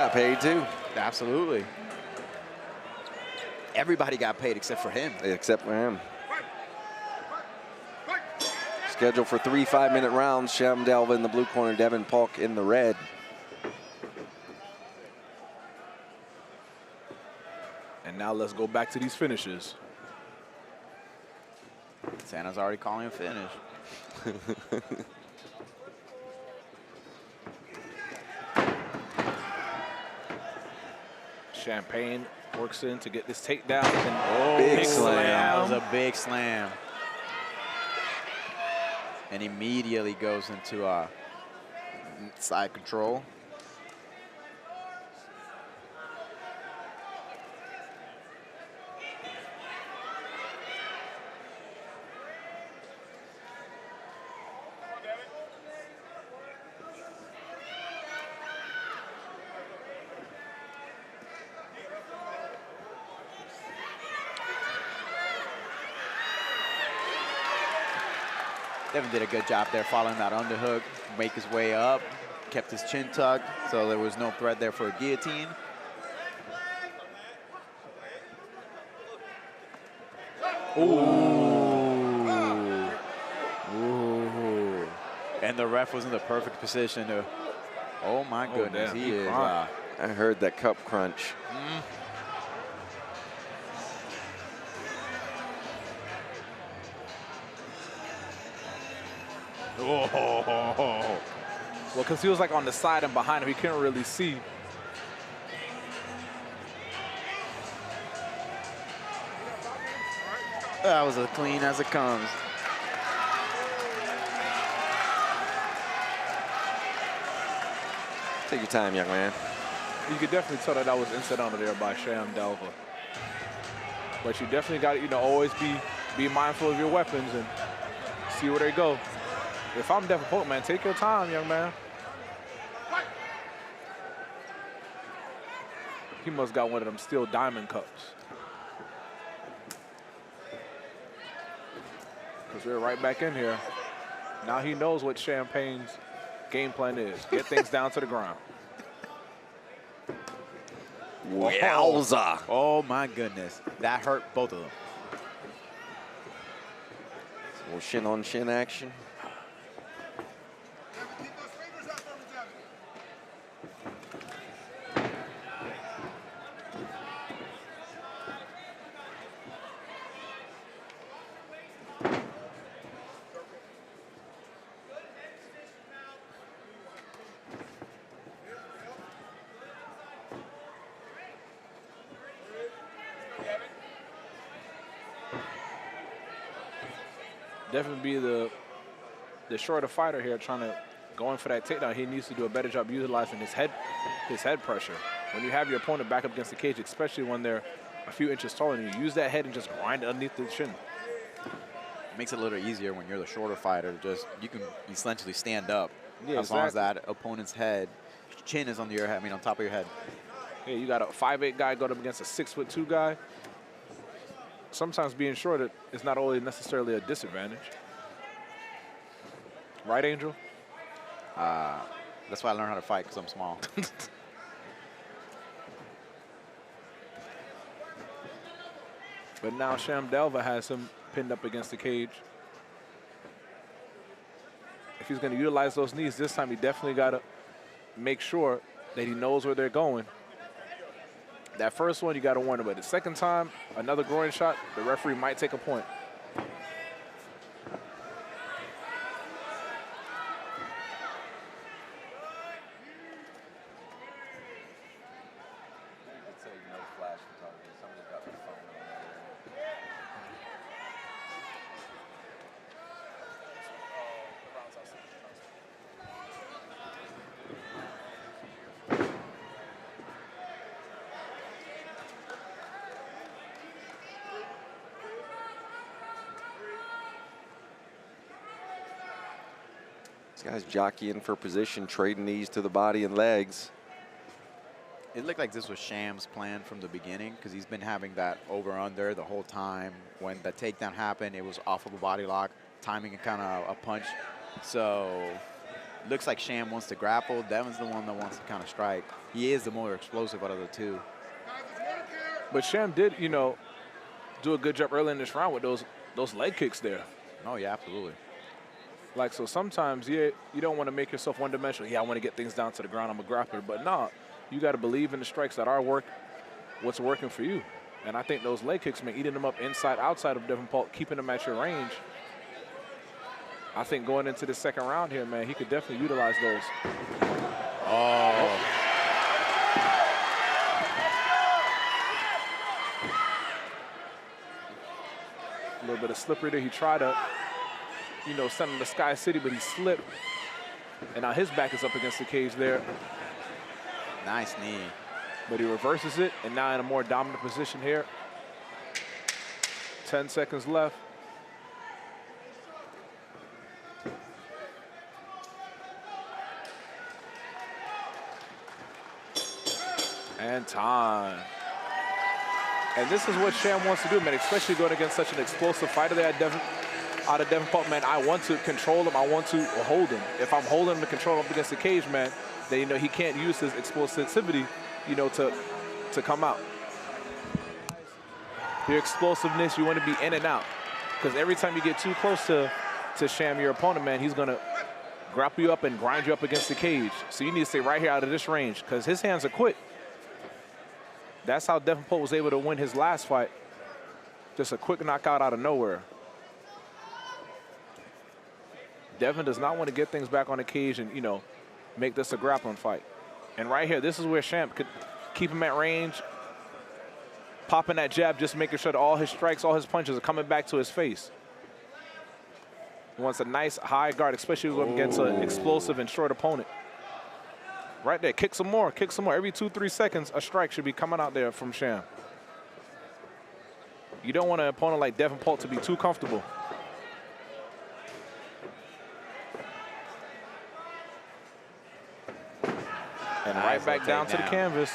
got paid too. Absolutely. Everybody got paid except for him. Except for him. Scheduled for 3 5-minute rounds. Chamy Delva in the blue corner, Devin Paulk in the red. And now let's go back to these finishes. Santa's already calling a finish. Champaign works in to get this takedown. Oh, big slam. That was a big slam. And immediately goes into side control. Devin did a good job there following that underhook, make his way up, kept his chin tucked, so there was no threat there for a guillotine. Ooh. Ooh. And the ref was in the perfect position to, oh my goodness, he is. I heard that cup crunch. Oh. Well, because he was like on the side and behind him, he couldn't really see. That was as clean as it comes. Take your time, young man. You could definitely tell that was incidental there by Chamy Delva. But you definitely got to, always be mindful of your weapons and see where they go. If I'm Devin Paulk, man, take your time, young man. He must got one of them steel diamond cups. Because we're right back in here. Now he knows what Champaign's game plan is. Get things down to the ground. Wowza. Oh my goodness. That hurt both of them. A little shin on shin action. Definitely be the shorter fighter here trying to go in for that takedown. He needs to do a better job utilizing his head pressure. When you have your opponent back up against the cage, especially when they're a few inches taller than you, use that head and just grind it underneath the chin. It makes it a little easier when you're the shorter fighter. You can essentially stand up as long as that opponent's chin is on your head. On top of your head. Yeah, you got a 5'8" guy going up against a 6'2" guy. Sometimes being short is not always necessarily a disadvantage. Right, Angel? That's why I learned how to fight, because I'm small. But now Chamy Delva has him pinned up against the cage. If he's going to utilize those knees this time, he definitely got to make sure that he knows where they're going. That first one, you got to warn him. But the second time, another groin shot, the referee might take a point. This guy's jockeying for position, trading knees to the body and legs. It looked like this was Cham's plan from the beginning, because he's been having that over-under the whole time. When the takedown happened, it was off of a body lock, timing and kind of a punch. So looks like Cham wants to grapple. Devin's the one that wants to kind of strike. He is the more explosive out of the two. But Cham did, you know, do a good job early in this round with those leg kicks there. Oh, yeah, absolutely. Like, so sometimes, yeah, you don't want to make yourself one-dimensional. Yeah, I want to get things down to the ground. I'm a grappler. But no, you got to believe in the strikes that are what's working for you. And I think those leg kicks, man, eating them up inside, outside of Devin Paulk, keeping them at your range. I think going into the second round here, man, he could definitely utilize those. Oh. A little bit of slippery there. He tried to, you know, send him to Sky City, but he slipped. And now his back is up against the cage there. Nice knee. But he reverses it, and now in a more dominant position here. 10 seconds left. And time. And this is what Cham wants to do, man, especially going against such an explosive fighter there out of Devin Paulk, man. I want to control him. I want to hold him. If I'm holding him to control him up against the cage, man, then, you know, he can't use his explosivity, you know, to come out. Your explosiveness, you want to be in and out. Because every time you get too close to Cham, your opponent, man, he's going to grapple you up and grind you up against the cage. So you need to stay right here out of this range because his hands are quick. That's how Devin Paulk was able to win his last fight. Just a quick knockout out of nowhere. Devin does not want to get things back on the cage and, you know, make this a grappling fight. And right here, this is where Cham could keep him at range, popping that jab, just making sure that all his strikes, all his punches are coming back to his face. He wants a nice high guard, especially going against an explosive and short opponent. Right there, kick some more, kick some more. Every 2-3 seconds, a strike should be coming out there from Cham. You don't want an opponent like Devin Paulk to be too comfortable. And right back down to the canvas.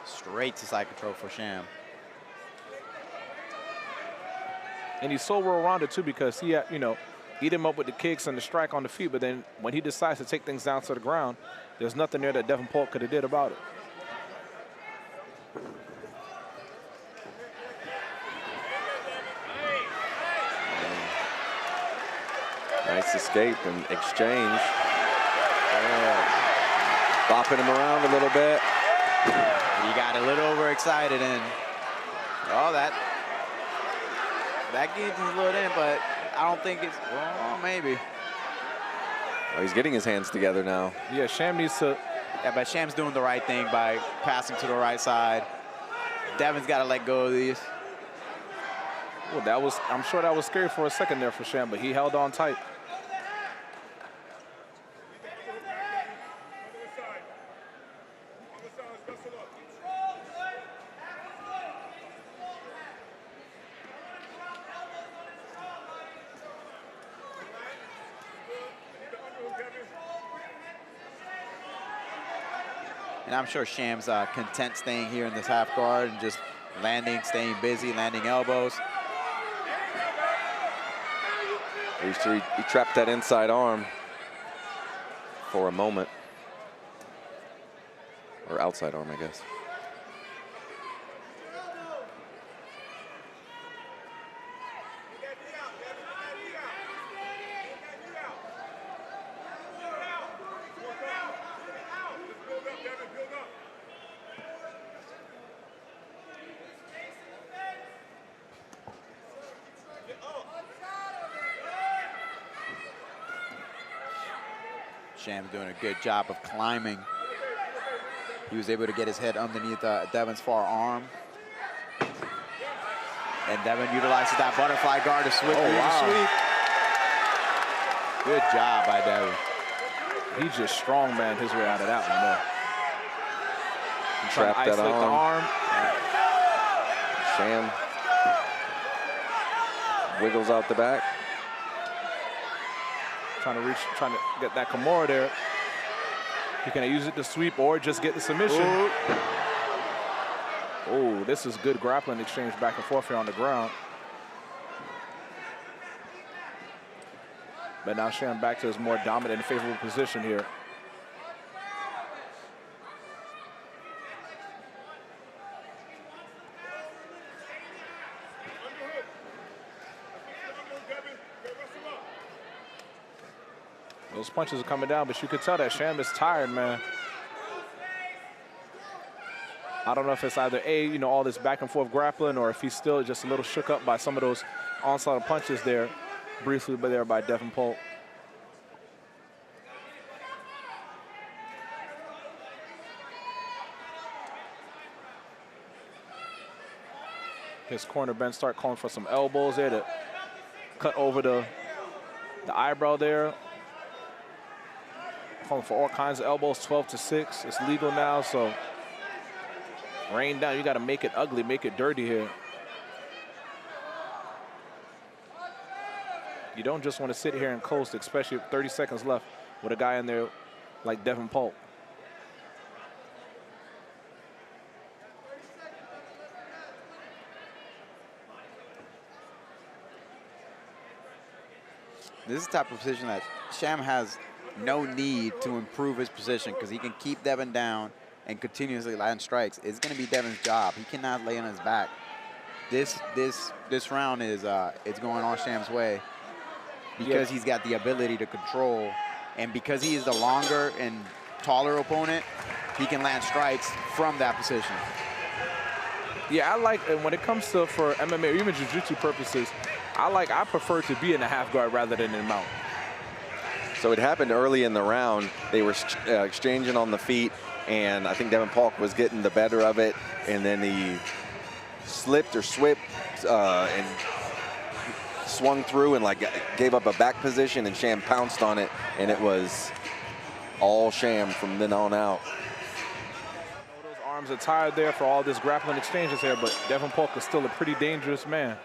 Straight to side control for Cham. And he's so well-rounded, too, because he had, you know, eat him up with the kicks and the strike on the feet, but then when he decides to take things down to the ground, there's nothing there that Devin Paulk could have did about it. Nice escape and exchange. Bopping him around a little bit. He got a little overexcited and that guillotine's a little in, but I don't think it's, well, maybe. Oh, he's getting his hands together now. Yeah, Cham needs to. Yeah, but Cham's doing the right thing by passing to the right side. Devin's got to let go of these. Well, I'm sure that was scary for a second there for Cham, but he held on tight. And I'm sure Cham's content staying here in this half guard and just landing, staying busy, landing elbows. He trapped that inside arm for a moment. Or outside arm, I guess. Cham doing a good job of climbing. He was able to get his head underneath Devin's far arm. And Devin utilizes that butterfly guard to sweep. Good job by Devin. He just strongman his way out of that one there. Trapped that isolate the arm. Cham wiggles out the back. Trying to get that Kimura there. He can use it to sweep or just get the submission. Oh, this is good grappling exchange back and forth here on the ground. But now Cham back to his more dominant and favorable position here. Those punches are coming down, but you could tell that Cham is tired, man. I don't know if it's either A, you know, all this back and forth grappling, or if he's still just a little shook up by some of those onslaught punches there, briefly there by Devin Paulk. His corner bench start calling for some elbows there to cut over the eyebrow there. Calling for all kinds of elbows, 12-6. It's legal now, so rain down. You got to make it ugly, make it dirty here. You don't just want to sit here and coast, especially with 30 seconds left with a guy in there like Devin Paulk. This is the type of position that Cham has no need to improve his position because he can keep Devin down and continuously land strikes. It's going to be Devin's job. He cannot lay on his back. This round is it's going all Cham's way because he's got the ability to control, and because he is the longer and taller opponent, he can land strikes from that position. Yeah, I like, and when it comes to for MMA or even jiu-jitsu purposes, I prefer to be in the half guard rather than in mount. So it happened early in the round. They were exchanging on the feet, and I think Devin Paulk was getting the better of it, and then he slipped or swipped and swung through and like gave up a back position, and Cham pounced on it, and it was all Cham from then on out. Those arms are tired there for all this grappling exchanges here, but Devin Paulk is still a pretty dangerous man.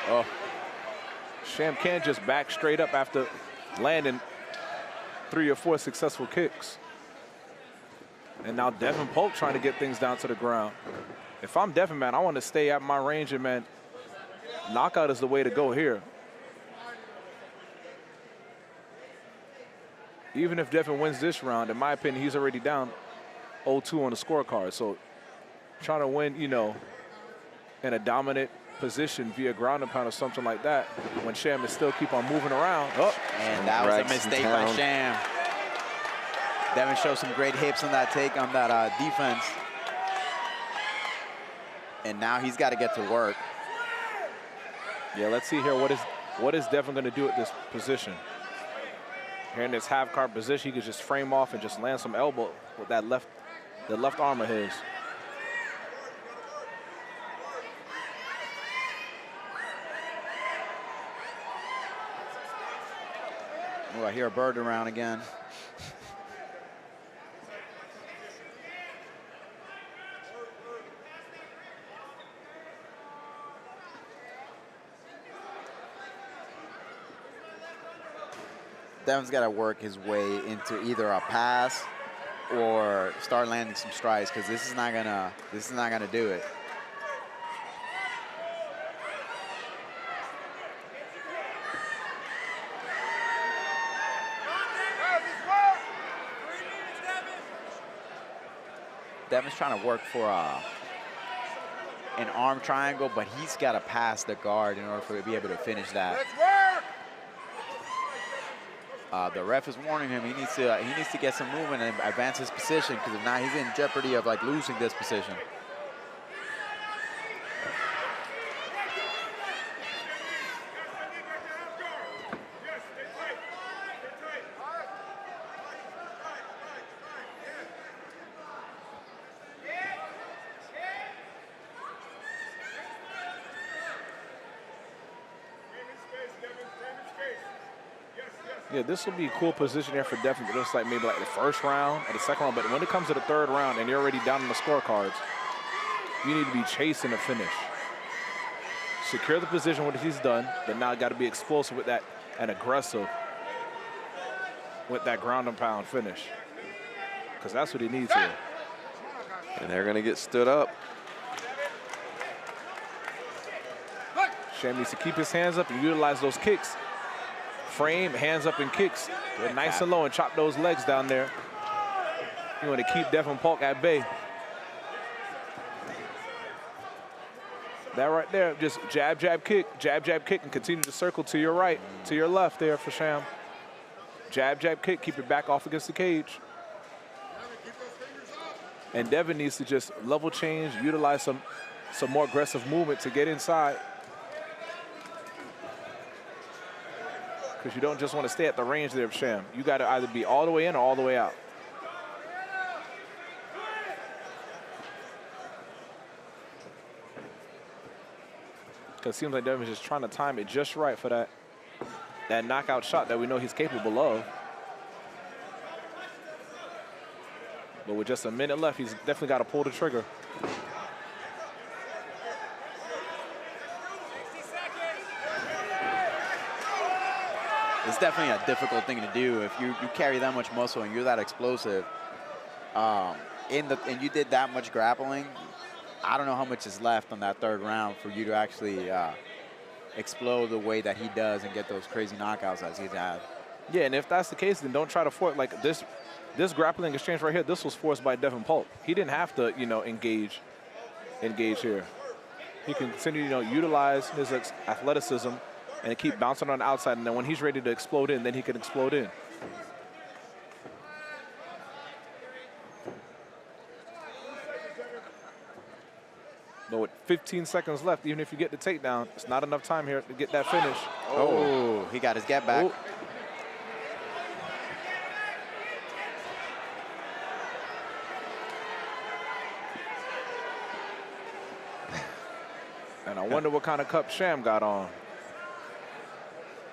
Oh, Cham can't just back straight up after landing 3 or 4 successful kicks. And now Devin Paulk trying to get things down to the ground. If I'm Devin, man, I want to stay at my range, and, man, knockout is the way to go here. Even if Devin wins this round, in my opinion, he's already down 0-2 on the scorecard. So trying to win, you know, in a dominant position via ground and pound or something like that, when Cham is still keep on moving around. Oh, and that was a mistake by Cham. Devin showed some great hips on that take on that defense. And now he's got to get to work. Yeah, let's see here. What is Devin going to do at this position? Here in this half guard position, he could just frame off and just land some elbow with that the left arm of his. Oh, I hear a bird around again. Devin's got to work his way into either a pass or start landing some strikes, because this is not gonna do it. Devin's trying to work for an arm triangle, but he's got to pass the guard in order for him to be able to finish that. The ref is warning him he needs to get some movement and advance his position, because if not, he's in jeopardy of like losing this position. Yeah, this will be a cool position there for Devin, but just like maybe like the first round or the second round. But when it comes to the third round and you're already down on the scorecards, you need to be chasing a finish. Secure the position, what he's done, but now got to be explosive with that and aggressive. with that ground and pound finish, because that's what he needs here. And they're going to get stood up. Chamy needs to keep his hands up and utilize those kicks. Frame, hands up and kicks. Get nice and low and chop those legs down there. You want to keep Devin Paulk at bay. That right there, just jab, jab, kick, and continue to circle to your right, to your left there for Cham. Jab, jab, kick, keep your back off against the cage. And Devin needs to just level change, utilize some more aggressive movement to get inside. Because you don't just want to stay at the range there of Cham. You got to either be all the way in or all the way out. Because it seems like Devin's just trying to time it just right for that knockout shot that we know he's capable of. But with just a minute left, he's definitely got to pull the trigger. It's definitely a difficult thing to do if you carry that much muscle and you're that explosive. And you did that much grappling. I don't know how much is left on that third round for you to actually explode the way that he does and get those crazy knockouts as he's had. Yeah, and if that's the case, then don't try to force like this grappling exchange right here. This was forced by Devin Paulk. He didn't have to, engage here. He can continue, utilize his athleticism and keep bouncing on the outside. And then when he's ready to explode in, then he can explode in. But with 15 seconds left, even if you get the takedown, it's not enough time here to get that finish. Oh, he got his get back. Oh. And I wonder what kind of cup Cham got on.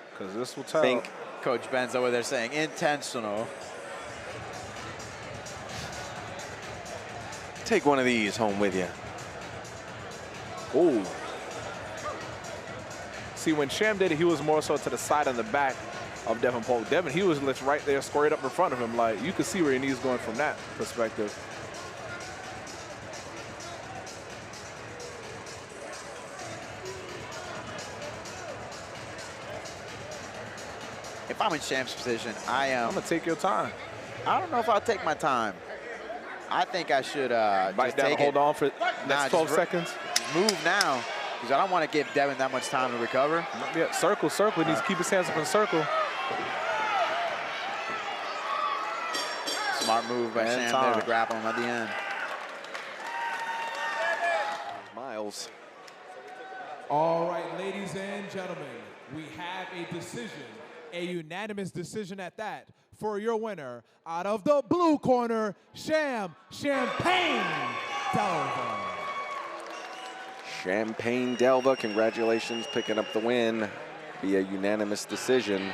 Because this will tell. I think Coach Ben's over there saying intentional. Take one of these home with you. Oh. See, when Cham did it, he was more so to the side and the back of Devin Paulk. Devin, he was left right there, squared up in front of him. Like, you could see where he needs going from that perspective. If I'm in Cham's position, I'm going to take your time. I don't know if I'll take my time. I think I should bite down and hold on for next 12 seconds. Move now, because I don't want to give Devin that much time to recover. Yeah, circle. He needs to keep his hands up in circle. Smart move by Cham there to grapple him at the end. Miles. All right, ladies and gentlemen, we have a decision, a unanimous decision at that, for your winner. Out of the blue corner, Champaign Delva. Champaign Delva, congratulations, picking up the win via unanimous decision.